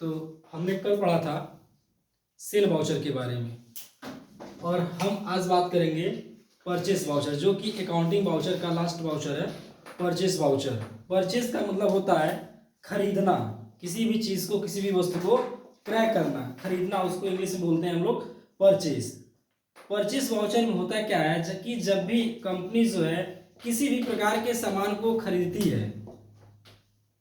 तो हमने कल पढ़ा था सेल वाउचर के बारे में और हम आज बात करेंगे परचेस वाउचर, जो कि अकाउंटिंग वाउचर का लास्ट वाउचर है। परचेस वाउचर, परचेस का मतलब होता है खरीदना, किसी भी चीज़ को, किसी भी वस्तु को क्रय करना, खरीदना, उसको इंग्लिश में बोलते हैं हम लोग परचेस। परचेस वाउचर में होता क्या है कि जब भी कंपनी जो है किसी भी प्रकार के सामान को खरीदती है,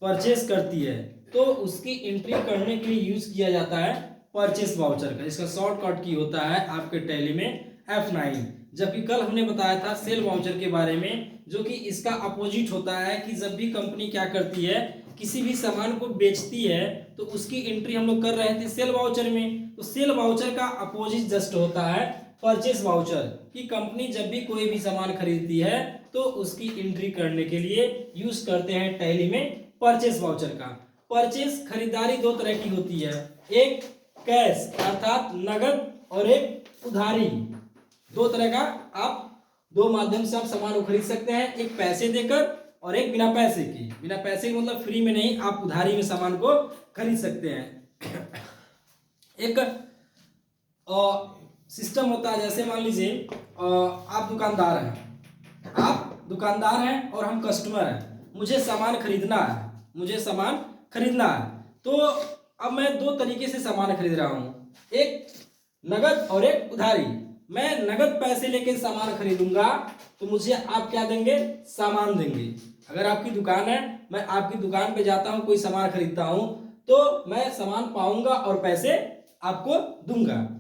परचेस करती है, तो उसकी एंट्री करने के लिए यूज किया जाता है परचेस वाउचर का। इसका शॉर्टकट की होता है आपके टैली में F9। जबकि कल हमने बताया था सेल वाउचर के बारे में, जो कि इसका अपोजिट होता है कि जब भी कंपनी क्या करती है, किसी भी सामान को बेचती है, तो उसकी एंट्री हम लोग कर रहे थे सेल वाउचर में। तो सेल वाउचर का अपोजिट जस्ट होता है परचेस वाउचर, कि कंपनी जब भी कोई भी सामान खरीदती है तो उसकी एंट्री करने के लिए यूज करते हैं टैली में परचेस वाउचर का। परचेस खरीदारी दो तरह की होती है, एक कैश अर्थात नगद और एक उधारी। दो तरह का, आप दो माध्यम से आप सामान को खरीद सकते हैं, एक पैसे देकर और एक बिना पैसे की। बिना पैसे की मतलब फ्री में नहीं, आप उधारी में सामान को खरीद सकते हैं। एक सिस्टम होता है, जैसे मान लीजिए आप दुकानदार हैं और हम कस्टमर हैं, मुझे सामान खरीदना है। तो अब मैं दो तरीके से सामान खरीद रहा हूँ, एक नगद और एक उधारी। मैं नगद पैसे लेके सामान खरीदूंगा तो मुझे आप क्या देंगे, सामान देंगे। अगर आपकी दुकान है, मैं आपकी दुकान पे जाता हूँ, कोई सामान खरीदता हूँ, तो मैं सामान पाऊंगा और पैसे आपको दूंगा,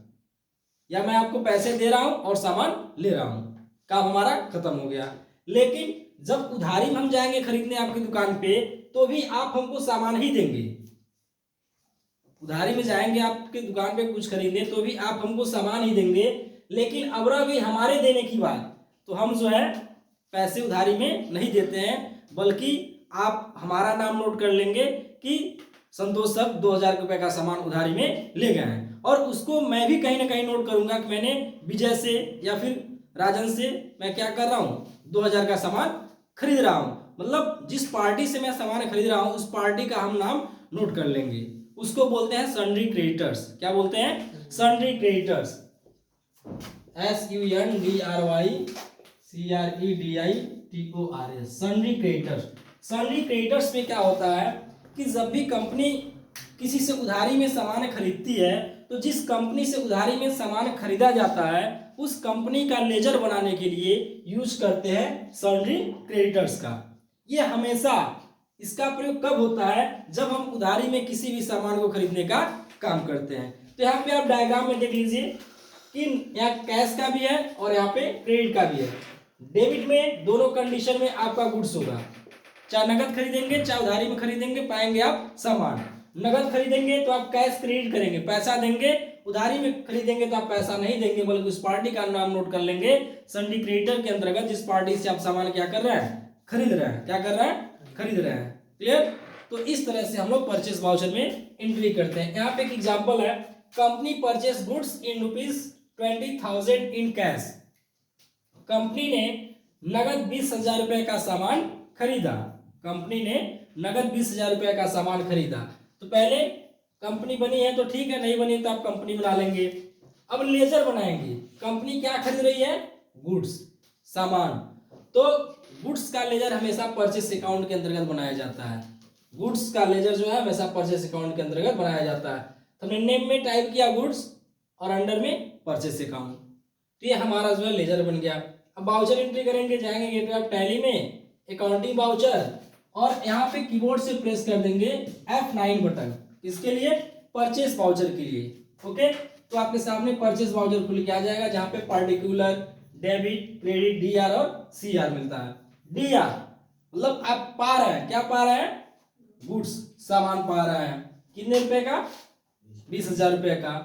या मैं आपको पैसे दे रहा हूं और सामान ले रहा हूं, काम हमारा खत्म हो गया। लेकिन जब उधारी में हम जाएंगे खरीदने आपकी दुकान पे, तो भी आप हमको सामान ही देंगे। उधारी में जाएंगे आपकी दुकान पे कुछ खरीदने, तो भी आप हमको सामान ही देंगे। लेकिन अब रही हमारे देने की बात, तो हम जो है पैसे उधारी में नहीं देते हैं, बल्कि आप हमारा नाम नोट कर लेंगे कि संतोष सर 2000 रुपए का सामान उधारी में ले गए हैं, और उसको मैं भी कहीं ना कहीं नोट करूंगा कि मैंने विजय से या फिर राजन से मैं क्या कर रहा हूं, 2000 का सामान खरीद रहा हूं। मतलब जिस पार्टी से मैं सामान खरीद रहा हूं, उस पार्टी का हम नाम नोट कर लेंगे। उसको बोलते हैं सन्ड्री क्रेडिटर्स। क्या बोलते हैं, sundry creditors. SUNDRYCREDITORS, sundry creditors. Sundry creditors में क्या होता है कि जब भी कंपनी किसी से उधारी में सामान खरीदती है, तो जिस कंपनी से उधारी में सामान खरीदा जाता है, उस कंपनी का लेजर बनाने के लिए यूज करते हैं सन्ड्री क्रेडिटर्स का। ये हमेशा इसका प्रयोग कब होता है, जब हम उधारी में किसी भी सामान को खरीदने का काम करते हैं। तो यहाँ पे आप डायग्राम में देख लीजिए कि यहाँ कैश का भी है और यहाँ पे क्रेडिट का भी है। डेबिट में दोनों कंडीशन में आपका गुड्स होगा, चाहे नगद खरीदेंगे चाहे उधारी में खरीदेंगे, पाएंगे आप सामान। नगद खरीदेंगे तो आप कैश क्रेडिट करेंगे, पैसा देंगे। उधारी में खरीदेंगे तो आप पैसा नहीं देंगे, बल्कि उस पार्टी का नाम नोट कर लेंगे सन्ड्री क्रेडिटर के अंतर्गत, जिस पार्टी से आप सामान क्या कर रहे हैं, खरीद रहे हैं। क्या कर रहे हैं, खरीद रहे हैं। क्लियर। तो इस तरह से हम लोग परचेस वाउचर में एंट्री करते हैं। यहाँ पे एक एग्जांपल है, company purchase goods in ₹20,000 in cash. Company ने नगद 20,000 रुपए का सामान खरीदा। कंपनी ने नगद 20,000 रुपए का सामान खरीदा। तो पहले कंपनी बनी है तो ठीक है, नहीं बनी तो आप कंपनी बना लेंगे। अब लेजर बनाएंगे। कंपनी क्या खरीद रही है, गुड्स, सामान। तो गुड्स का लेजर हमेशा परचेस अकाउंट के अंतर्गत बनाया जाता है। गुड्स का लेजर जो है हमेशा परचेस अकाउंट के अंतर्गत बनाया जाता है। तो हमने नेम में टाइप किया गुड्स और अंडर में परचेस अकाउंट, तो ये हमारा जो है लेजर बन गया। अब वाउचर एंट्री करेंगे, जाएंगे गेटवे ऑफ टैली में, अकाउंटिंग वाउचर, और यहाँ पे कीबोर्ड से प्रेस कर देंगे F9 बटन। इसके लिए, परचेस वाउचर के लिए। ओके, तो आपके सामने परचेस वाउचर खुल के आ जाएगा, जहाँ पे पार्टिकुलर, डेबिट, क्रेडिट, DR और CR मिलता है। DR मतलब आप पा रहे हैं, क्या पा रहे हैं, गुड्स, सामान पा रहे हैं। कितने रुपए का, 20,000 रुपए का।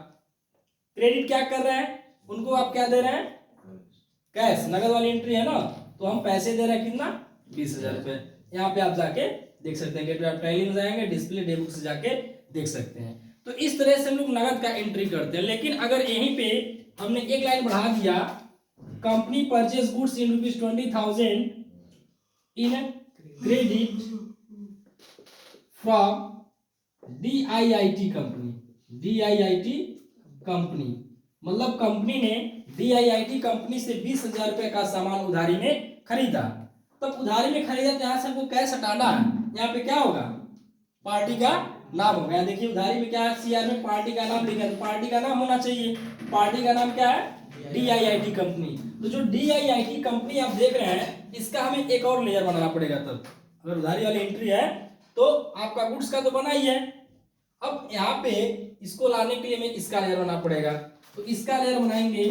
क्रेडिट क्या कर रहे हैं, उनको आप क्या दे रहे हैं, कैश, नगद वाली एंट्री है ना, तो हम पैसे दे रहे हैं, कितना, 20,000 रुपए। यहाँ पे आप जाके देख सकते हैं, गेटवे ऑफ टैली में जाएंगे, डिस्प्ले डे बुक से जाके देख सकते हैं। तो इस तरह से हम लोग नगद का एंट्री करते हैं। लेकिन अगर यहीं पे हमने एक लाइन बढ़ा दिया, company purchase goods in ₹20,000 in credit from DIIT company, DIIT company मतलब कंपनी ने DIIT कंपनी से 20,000 रुपए का सामान उधारी में खरीदा। तब उधारी में खरीदा तो यहाँ से हमको कैश हटाना है, यहाँ पे क्या होगा, पार्टी का नाम होगा। यहाँ देखिए उधारी में क्या है, CR में पार्टी का नाम लिखा है, तो पार्टी का नाम होना चाहिए। पार्टी का नाम क्या है, DIIT कंपनी। तो जो DIIT कंपनी आप देख रहे हैं, इसका हमें एक और लेयर बनाना पड़ेगा। तब अगर उधारी वाली एंट्री है तो आपका गुड्स का तो बना ही है। अब यहाँ पे इसको लाने के लिए हमें इसका लेयर बनाना पड़ेगा। तो इसका लेयर बनाएंगे,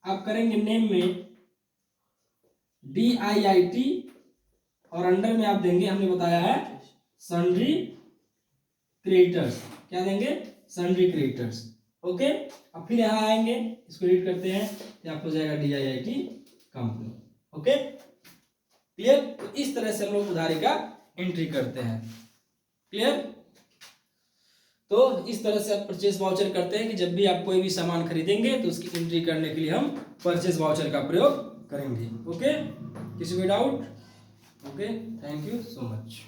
आप करेंगे नेम में DIIT और अंडर में आप देंगे, हमने बताया है सन्ड्री क्रेडिटर्स। क्या देंगे, सन्ड्री क्रेडिटर्स। ओके, अब फिर यहाँ आएंगे, इसको एडिट करते हैं, यहाँ हो जाएगा DIIT कंपनी। Okay clear. तो इस तरह से हम लोग उधारी का एंट्री करते हैं। क्लियर। तो इस तरह से आप परचेज वाउचर करते हैं कि जब भी आप कोई भी सामान खरीदेंगे तो उसकी एंट्री करने के लिए हम परचेज वाउचर का प्रयोग करेंगे। ओके, किसी को doubt? Okay, thank you so much.